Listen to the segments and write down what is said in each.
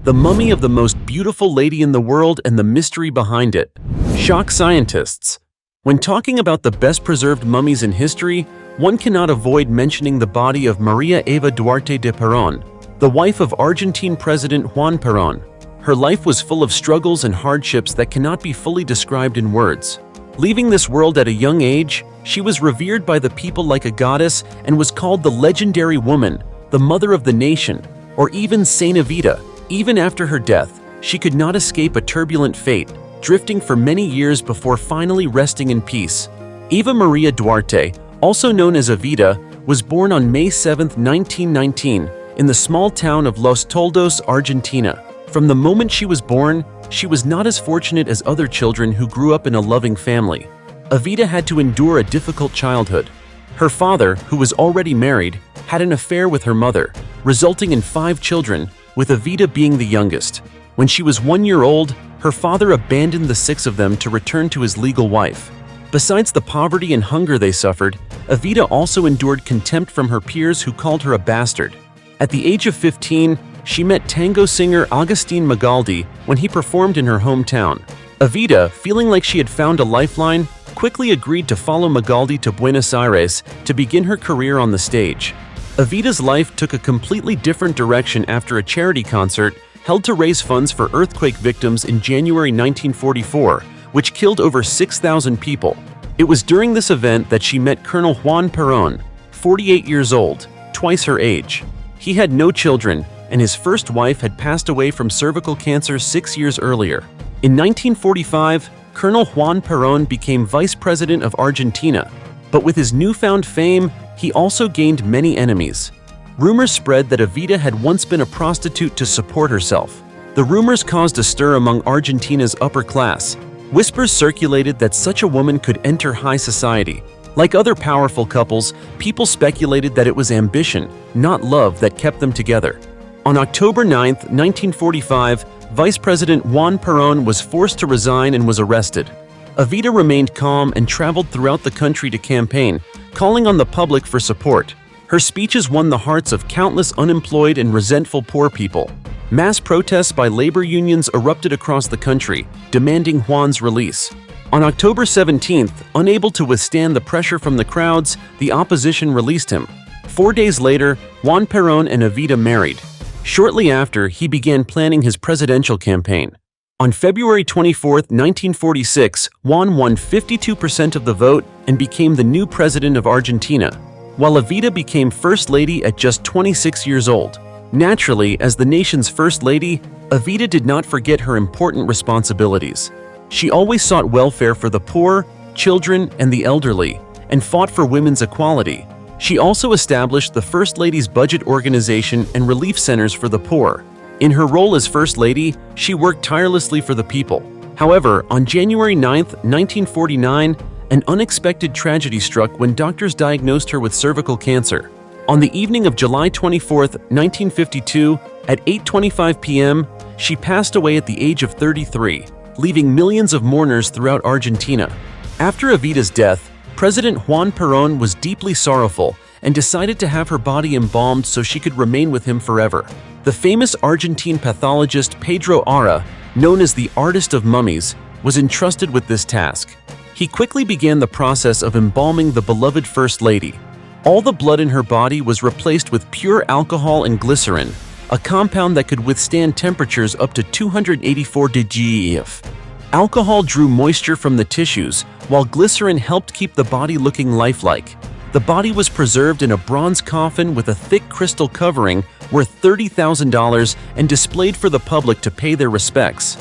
the mummy of the most beautiful lady in the world and the mystery behind it. Shock scientists. When talking about the best-preserved mummies in history, one cannot avoid mentioning the body of María Eva Duarte de Perón, the wife of Argentine President Juan Perón. Her life was full of struggles and hardships that cannot be fully described in words. Leaving this world at a young age, she was revered by the people like a goddess and was called the legendary woman, the mother of the nation, or even Saint Evita. Even after her death, she could not escape a turbulent fate, drifting for many years before finally resting in peace. Eva Maria Duarte, also known as Evita, was born on May 7, 1919, in the small town of Los Toldos, Argentina. From the moment she was born, she was not as fortunate as other children who grew up in a loving family. Evita had to endure a difficult childhood. Her father, who was already married, had an affair with her mother, resulting in 5 children, with Evita being the youngest. When she was 1 year old, her father abandoned the 6 of them to return to his legal wife. Besides the poverty and hunger they suffered, Evita also endured contempt from her peers who called her a bastard. At the age of 15, she met tango singer Agustín Magaldi when he performed in her hometown. Evita, feeling like she had found a lifeline, quickly agreed to follow Magaldi to Buenos Aires to begin her career on the stage. Evita's life took a completely different direction after a charity concert held to raise funds for earthquake victims in January 1944, which killed over 6,000 people. It was during this event that she met Colonel Juan Perón, 48 years old, twice her age. He had no children, and his first wife had passed away from cervical cancer 6 years earlier. In 1945, Colonel Juan Perón became Vice President of Argentina, but with his newfound fame, he also gained many enemies. Rumors spread that Evita had once been a prostitute to support herself. The rumors caused a stir among Argentina's upper class. Whispers circulated that such a woman could enter high society. Like other powerful couples, people speculated that it was ambition, not love, that kept them together. On October 9, 1945, Vice President Juan Perón was forced to resign and was arrested. Evita remained calm and traveled throughout the country to campaign, calling on the public for support. Her speeches won the hearts of countless unemployed and resentful poor people. Mass protests by labor unions erupted across the country, demanding Juan's release. On October 17th, unable to withstand the pressure from the crowds, the opposition released him. 4 days later, Juan Perón and Evita married. Shortly after, he began planning his presidential campaign. On February 24, 1946, Juan won 52% of the vote and became the new president of Argentina, while Evita became First Lady at just 26 years old. Naturally, as the nation's First Lady, Evita did not forget her important responsibilities. She always sought welfare for the poor, children, and the elderly, and fought for women's equality. She also established the First Lady's Budget Organization and relief centers for the poor. In her role as First Lady, she worked tirelessly for the people. However, on January 9, 1949, an unexpected tragedy struck when doctors diagnosed her with cervical cancer. On the evening of July 24, 1952, at 8:25 p.m., she passed away at the age of 33, leaving millions of mourners throughout Argentina. After Evita's death, President Juan Perón was deeply sorrowful and decided to have her body embalmed so she could remain with him forever. The famous Argentine pathologist Pedro Ara, known as the artist of mummies, was entrusted with this task. He quickly began the process of embalming the beloved First Lady. All the blood in her body was replaced with pure alcohol and glycerin, a compound that could withstand temperatures up to 284 degrees. Alcohol drew moisture from the tissues, while glycerin helped keep the body looking lifelike. The body was preserved in a bronze coffin with a thick crystal covering worth $30,000 and displayed for the public to pay their respects.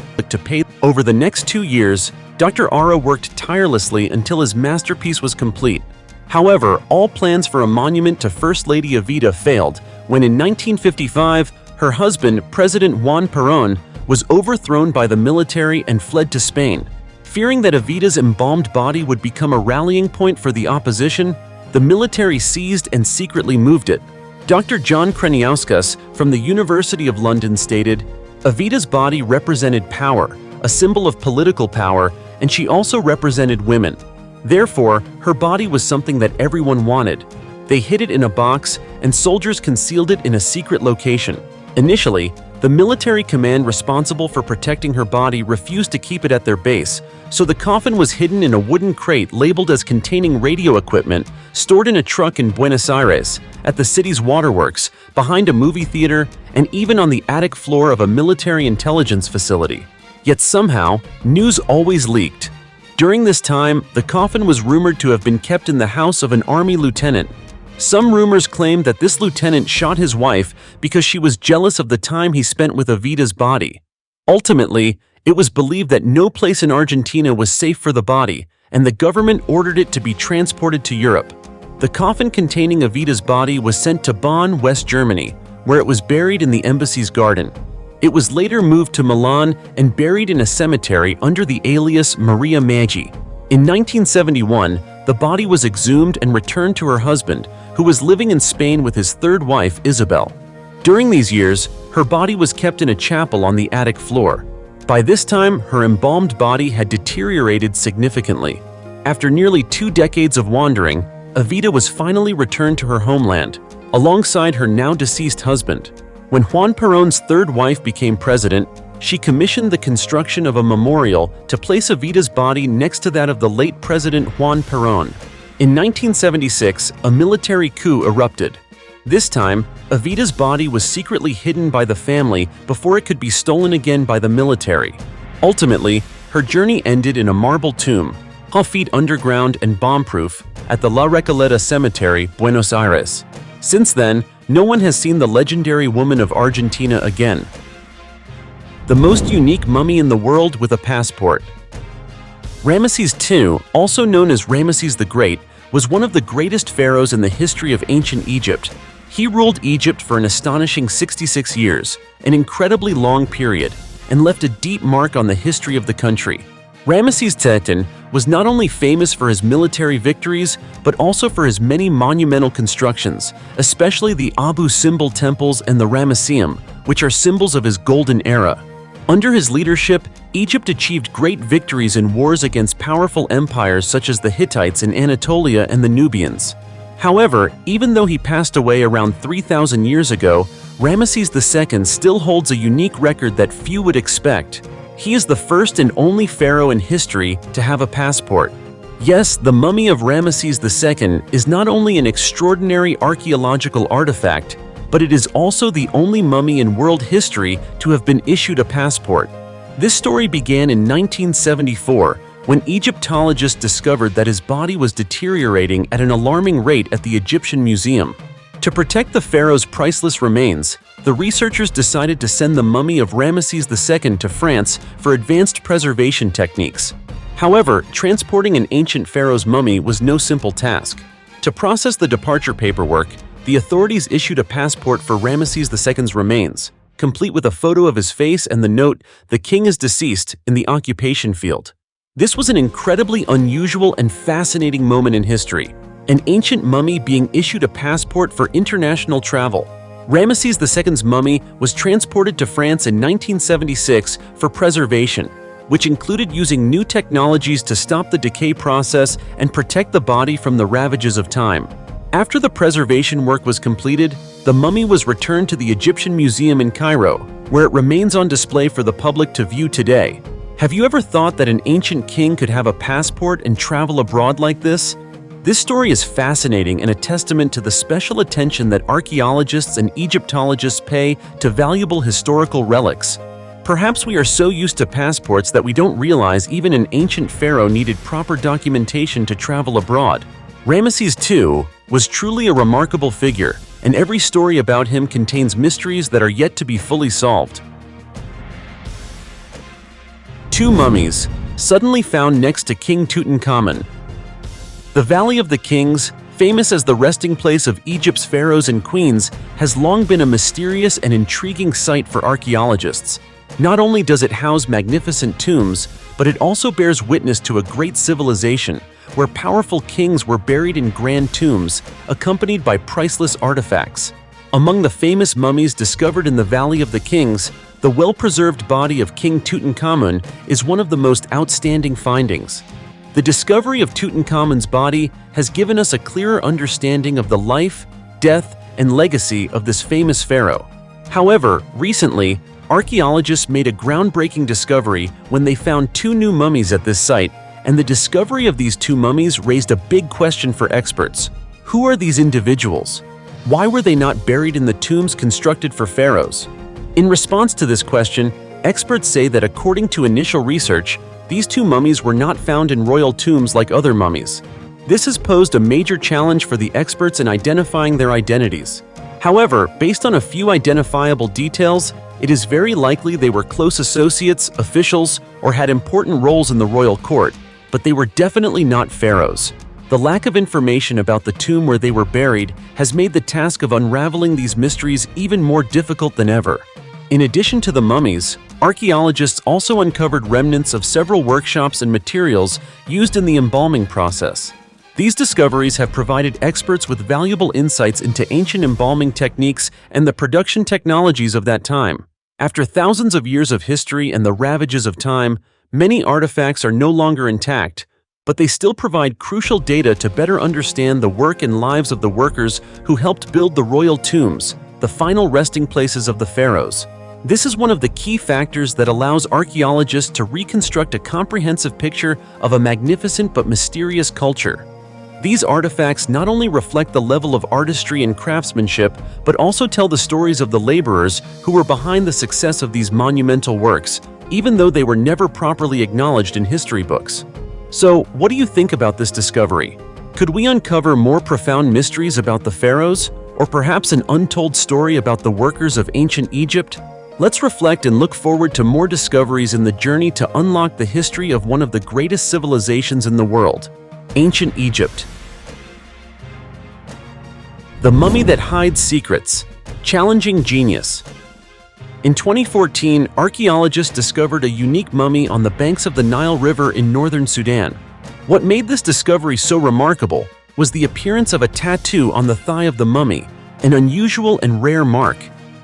Over the next 2 years, Dr. Ara worked tirelessly until his masterpiece was complete. However, all plans for a monument to First Lady Evita failed when in 1955, her husband, President Juan Perón, was overthrown by the military and fled to Spain. Fearing that Evita's embalmed body would become a rallying point for the opposition, the military seized and secretly moved it. Dr. John Kreniauskas from the University of London stated, "Evita's body represented power, a symbol of political power, and she also represented women. Therefore, her body was something that everyone wanted. They hid it in a box, and soldiers concealed it in a secret location. Initially, The military command responsible for protecting her body refused to keep it at their base, so the coffin was hidden in a wooden crate labeled as containing radio equipment, stored in a truck in Buenos Aires, at the city's waterworks, behind a movie theater, and even on the attic floor of a military intelligence facility. Yet somehow, news always leaked. During this time, the coffin was rumored to have been kept in the house of an army lieutenant. Some rumors claimed that this lieutenant shot his wife because she was jealous of the time he spent with Evita's body. Ultimately, it was believed that no place in Argentina was safe for the body, and the government ordered it to be transported to Europe. The coffin containing Evita's body was sent to Bonn, West Germany, where it was buried in the embassy's garden. It was later moved to Milan and buried in a cemetery under the alias Maria. In 1971, the body was exhumed and returned to her husband, who was living in Spain with his third wife, Isabel. During these years, her body was kept in a chapel on the attic floor. By this time, her embalmed body had deteriorated significantly. After nearly 2 decades of wandering, Evita was finally returned to her homeland, alongside her now-deceased husband. When Juan Perón's third wife became president, she commissioned the construction of a memorial to place Evita's body next to that of the late President Juan Perón. In 1976, a military coup erupted. This time, Evita's body was secretly hidden by the family before it could be stolen again by the military. Ultimately, her journey ended in a marble tomb, 12 feet underground and bomb-proof, at the La Recoleta Cemetery, Buenos Aires. Since then, no one has seen the legendary woman of Argentina again. The most unique mummy in the world with a passport. Ramses II, also known as Ramses the Great, was one of the greatest pharaohs in the history of ancient Egypt. He ruled Egypt for an astonishing 66 years, an incredibly long period, and left a deep mark on the history of the country. Ramses II was not only famous for his military victories, but also for his many monumental constructions, especially the Abu Simbel temples and the Ramesseum, which are symbols of his golden era. Under his leadership, Egypt achieved great victories in wars against powerful empires such as the Hittites in Anatolia and the Nubians. However, even though he passed away around 3,000 years ago, Ramses II still holds a unique record that few would expect. He is the first and only pharaoh in history to have a passport. Yes, the mummy of Ramses II is not only an extraordinary archaeological artifact, but it is also the only mummy in world history to have been issued a passport. This story began in 1974, when Egyptologists discovered that his body was deteriorating at an alarming rate at the Egyptian Museum. To protect the pharaoh's priceless remains, the researchers decided to send the mummy of Ramses II to France for advanced preservation techniques. However, transporting an ancient pharaoh's mummy was no simple task. To process the departure paperwork, the authorities issued a passport for Ramses II's remains, complete with a photo of his face and the note, "The king is deceased," in the occupation field. This was an incredibly unusual and fascinating moment in history, an ancient mummy being issued a passport for international travel. Ramses II's mummy was transported to France in 1976 for preservation, which included using new technologies to stop the decay process and protect the body from the ravages of time. After the preservation work was completed, the mummy was returned to the Egyptian Museum in Cairo, where it remains on display for the public to view today. Have you ever thought that an ancient king could have a passport and travel abroad like this? This story is fascinating and a testament to the special attention that archaeologists and Egyptologists pay to valuable historical relics. Perhaps we are so used to passports that we don't realize even an ancient pharaoh needed proper documentation to travel abroad. Ramses II was truly a remarkable figure, and every story about him contains mysteries that are yet to be fully solved. 2 mummies, suddenly found next to King Tutankhamun. The Valley of the Kings, famous as the resting place of Egypt's pharaohs and queens, has long been a mysterious and intriguing site for archaeologists. Not only does it house magnificent tombs, but it also bears witness to a great civilization, where powerful kings were buried in grand tombs, accompanied by priceless artifacts. Among the famous mummies discovered in the Valley of the Kings, the well-preserved body of King Tutankhamun is one of the most outstanding findings. The discovery of Tutankhamun's body has given us a clearer understanding of the life, death, and legacy of this famous pharaoh. However, recently, archaeologists made a groundbreaking discovery when they found two new mummies at this site, and the discovery of these two mummies raised a big question for experts. Who are these individuals? Why were they not buried in the tombs constructed for pharaohs? In response to this question, experts say that according to initial research, these two mummies were not found in royal tombs like other mummies. This has posed a major challenge for the experts in identifying their identities. However, based on a few identifiable details, it is very likely they were close associates, officials, or had important roles in the royal court, but they were definitely not pharaohs. The lack of information about the tomb where they were buried has made the task of unraveling these mysteries even more difficult than ever. In addition to the mummies, archaeologists also uncovered remnants of several workshops and materials used in the embalming process. These discoveries have provided experts with valuable insights into ancient embalming techniques and the production technologies of that time. After thousands of years of history and the ravages of time, many artifacts are no longer intact, but they still provide crucial data to better understand the work and lives of the workers who helped build the royal tombs, the final resting places of the pharaohs. This is one of the key factors that allows archaeologists to reconstruct a comprehensive picture of a magnificent but mysterious culture. These artifacts not only reflect the level of artistry and craftsmanship, but also tell the stories of the laborers who were behind the success of these monumental works, even though they were never properly acknowledged in history books. So, what do you think about this discovery? Could we uncover more profound mysteries about the pharaohs, or perhaps an untold story about the workers of ancient Egypt? Let's reflect and look forward to more discoveries in the journey to unlock the history of one of the greatest civilizations in the world, ancient Egypt. The mummy that hides secrets. Challenging genius. In 2014, archaeologists discovered a unique mummy on the banks of the Nile River in northern Sudan. What made this discovery so remarkable was the appearance of a tattoo on the thigh of the mummy, an unusual and rare mark.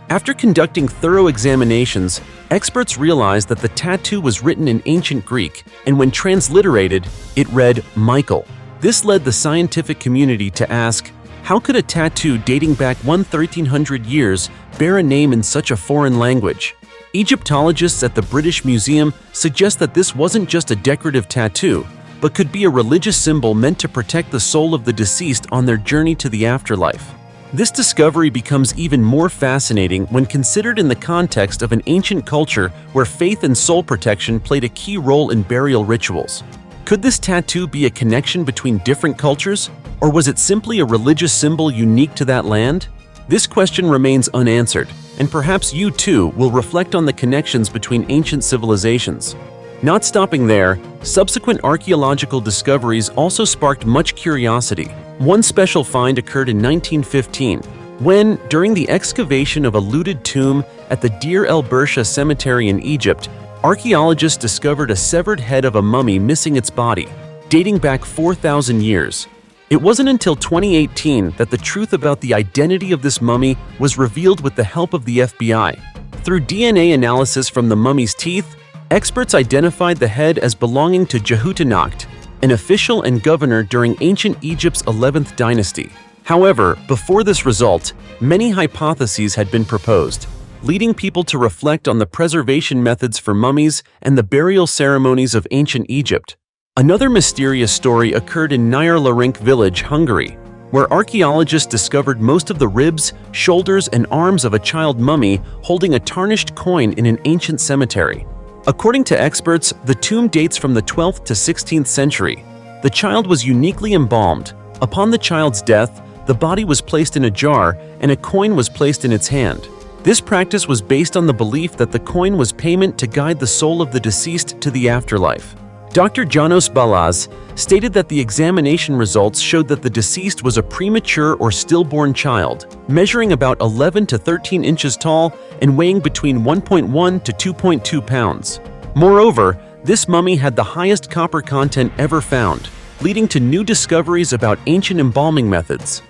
After conducting thorough examinations, experts realized that the tattoo was written in ancient Greek, and when transliterated, it read Michael. This led the scientific community to ask, how could a tattoo dating back 1300 years bear a name in such a foreign language? Egyptologists at the British Museum suggest that this wasn't just a decorative tattoo, but could be a religious symbol meant to protect the soul of the deceased on their journey to the afterlife. This discovery becomes even more fascinating when considered in the context of an ancient culture where faith and soul protection played a key role in burial rituals. Could this tattoo be a connection between different cultures, or was it simply a religious symbol unique to that land? This question remains unanswered, and perhaps you too will reflect on the connections between ancient civilizations. Not stopping there, subsequent archaeological discoveries also sparked much curiosity. One special find occurred in 1915, when, during the excavation of a looted tomb at the Deir el-Bersha cemetery in Egypt, archaeologists discovered a severed head of a mummy missing its body, dating back 4,000 years. It wasn't until 2018 that the truth about the identity of this mummy was revealed with the help of the FBI. Through DNA analysis from the mummy's teeth, experts identified the head as belonging to Jehutinakht, an official and governor during ancient Egypt's 11th dynasty. However, before this result, many hypotheses had been proposed, leading people to reflect on the preservation methods for mummies and the burial ceremonies of ancient Egypt. Another mysterious story occurred in Nyarlarinc village, Hungary, where archaeologists discovered most of the ribs, shoulders, and arms of a child mummy holding a tarnished coin in an ancient cemetery. According to experts, the tomb dates from the 12th to 16th century. The child was uniquely embalmed. Upon the child's death, the body was placed in a jar and a coin was placed in its hand. This practice was based on the belief that the coin was payment to guide the soul of the deceased to the afterlife. Dr. Janos Balaz stated that the examination results showed that the deceased was a premature or stillborn child, measuring about 11 to 13 inches tall and weighing between 1.1 to 2.2 pounds. Moreover, this mummy had the highest copper content ever found, leading to new discoveries about ancient embalming methods.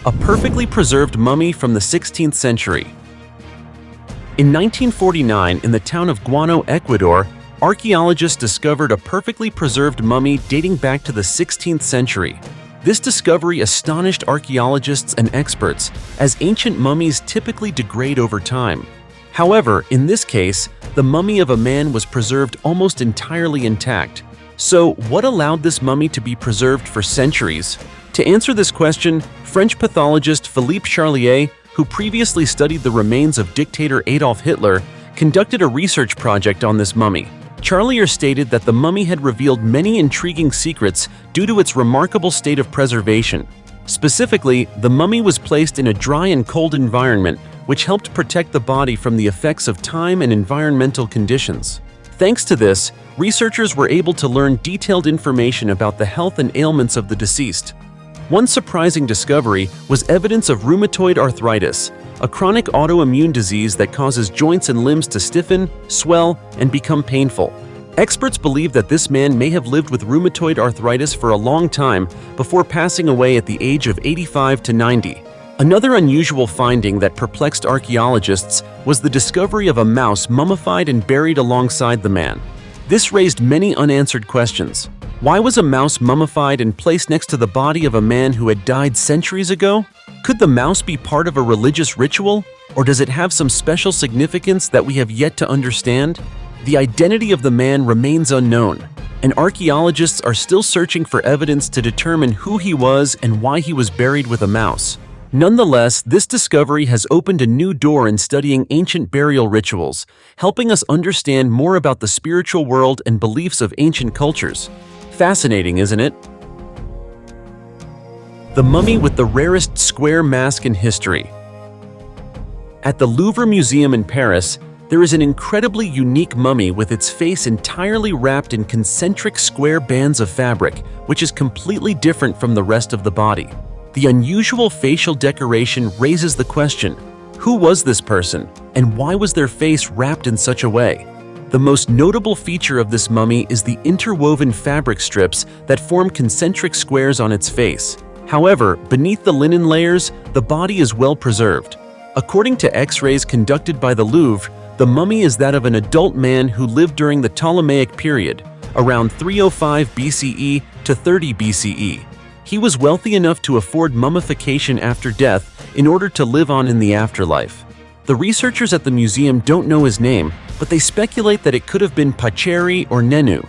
A perfectly preserved mummy from the 16th century. In 1949, in the town of Guano, Ecuador, archaeologists discovered a perfectly preserved mummy dating back to the 16th century. This discovery astonished archaeologists and experts, as ancient mummies typically degrade over time. However, in this case, the mummy of a man was preserved almost entirely intact. So, what allowed this mummy to be preserved for centuries? To answer this question, French pathologist Philippe Charlier, who previously studied the remains of dictator Adolf Hitler, conducted a research project on this mummy. Charlier stated that the mummy had revealed many intriguing secrets due to its remarkable state of preservation. Specifically, the mummy was placed in a dry and cold environment, which helped protect the body from the effects of time and environmental conditions. Thanks to this, researchers were able to learn detailed information about the health and ailments of the deceased. One surprising discovery was evidence of rheumatoid arthritis, a chronic autoimmune disease that causes joints and limbs to stiffen, swell, and become painful. Experts believe that this man may have lived with rheumatoid arthritis for a long time before passing away at the age of 85 to 90. Another unusual finding that perplexed archaeologists was the discovery of a mouse mummified and buried alongside the man. This raised many unanswered questions. Why was a mouse mummified and placed next to the body of a man who had died centuries ago? Could the mouse be part of a religious ritual? Or does it have some special significance that we have yet to understand? The identity of the man remains unknown, and archaeologists are still searching for evidence to determine who he was and why he was buried with a mouse. Nonetheless, this discovery has opened a new door in studying ancient burial rituals, helping us understand more about the spiritual world and beliefs of ancient cultures. Fascinating, isn't it? The mummy with the rarest square mask in history. At the Louvre Museum in Paris, there is an incredibly unique mummy with its face entirely wrapped in concentric square bands of fabric, which is completely different from the rest of the body. The unusual facial decoration raises the question, who was this person, and why was their face wrapped in such a way? The most notable feature of this mummy is the interwoven fabric strips that form concentric squares on its face. However, beneath the linen layers, the body is well preserved. According to X-rays conducted by the Louvre, the mummy is that of an adult man who lived during the Ptolemaic period, around 305 BCE to 30 BCE. He was wealthy enough to afford mummification after death in order to live on in the afterlife. The researchers at the museum don't know his name, but they speculate that it could have been Pacheri or Nenu.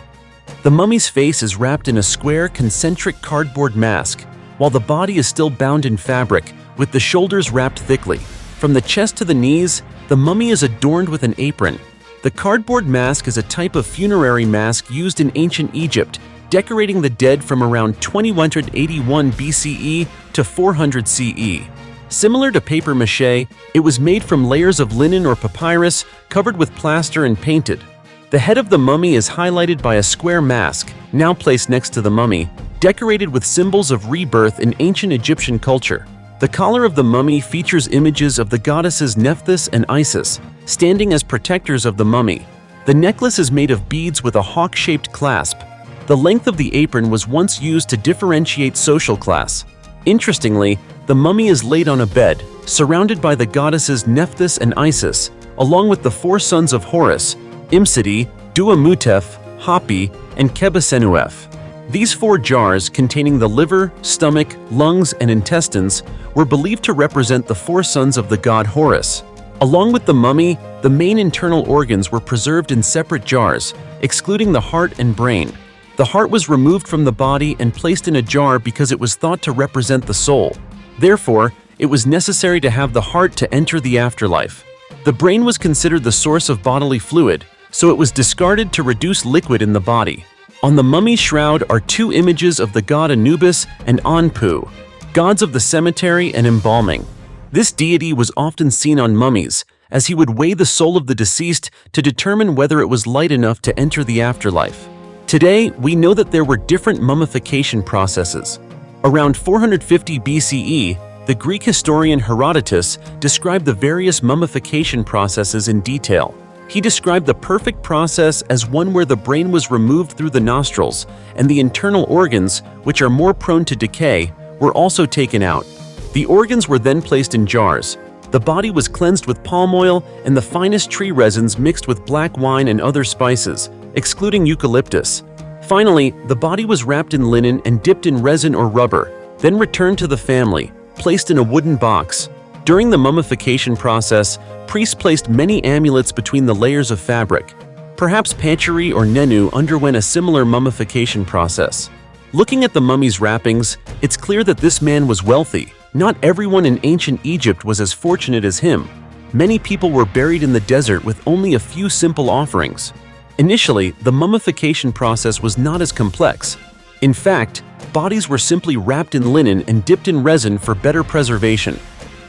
The mummy's face is wrapped in a square, concentric cardboard mask, while the body is still bound in fabric, with the shoulders wrapped thickly. From the chest to the knees, the mummy is adorned with an apron. The cardboard mask is a type of funerary mask used in ancient Egypt, decorating the dead from around 2181 BCE to 400 CE. Similar to paper mache, it was made from layers of linen or papyrus covered with plaster and painted. The head of the mummy is highlighted by a square mask, now placed next to the mummy, decorated with symbols of rebirth in ancient Egyptian culture. The collar of the mummy features images of the goddesses Nephthys and Isis, standing as protectors of the mummy. The necklace is made of beads with a hawk-shaped clasp. The length of the apron was once used to differentiate social class. Interestingly, the mummy is laid on a bed, surrounded by the goddesses Nephthys and Isis, along with the four sons of Horus, Imsidi, Duamutef, Hapi, and Kebasenuef. These four jars, containing the liver, stomach, lungs, and intestines, were believed to represent the four sons of the god Horus. Along with the mummy, the main internal organs were preserved in separate jars, excluding the heart and brain. The heart was removed from the body and placed in a jar because it was thought to represent the soul. Therefore, it was necessary to have the heart to enter the afterlife. The brain was considered the source of bodily fluid, so it was discarded to reduce liquid in the body. On the mummy's shroud are two images of the god Anubis and Anpu, gods of the cemetery and embalming. This deity was often seen on mummies, as he would weigh the soul of the deceased to determine whether it was light enough to enter the afterlife. Today, we know that there were different mummification processes. Around 450 BCE, the Greek historian Herodotus described the various mummification processes in detail. He described the perfect process as one where the brain was removed through the nostrils, and the internal organs, which are more prone to decay, were also taken out. The organs were then placed in jars. The body was cleansed with palm oil and the finest tree resins mixed with black wine and other spices, excluding eucalyptus. Finally, the body was wrapped in linen and dipped in resin or rubber, then returned to the family, placed in a wooden box. During the mummification process, priests placed many amulets between the layers of fabric. Perhaps Pancheri or Nenu underwent a similar mummification process. Looking at the mummy's wrappings, it's clear that this man was wealthy. Not everyone in ancient Egypt was as fortunate as him. Many people were buried in the desert with only a few simple offerings. Initially, the mummification process was not as complex. In fact, bodies were simply wrapped in linen and dipped in resin for better preservation.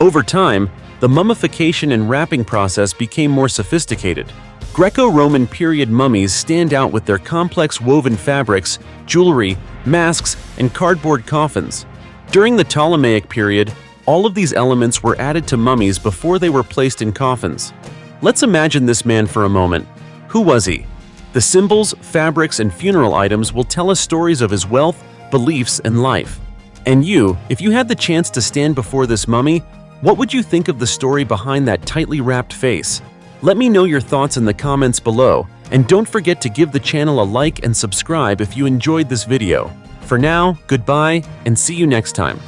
Over time, the mummification and wrapping process became more sophisticated. Greco-Roman period mummies stand out with their complex woven fabrics, jewelry, masks, and cardboard coffins. During the Ptolemaic period, all of these elements were added to mummies before they were placed in coffins. Let's imagine this man for a moment. Who was he? The symbols, fabrics, and funeral items will tell us stories of his wealth, beliefs, and life. And you, if you had the chance to stand before this mummy, what would you think of the story behind that tightly wrapped face? Let me know your thoughts in the comments below, and don't forget to give the channel a like and subscribe if you enjoyed this video. For now, goodbye, and see you next time.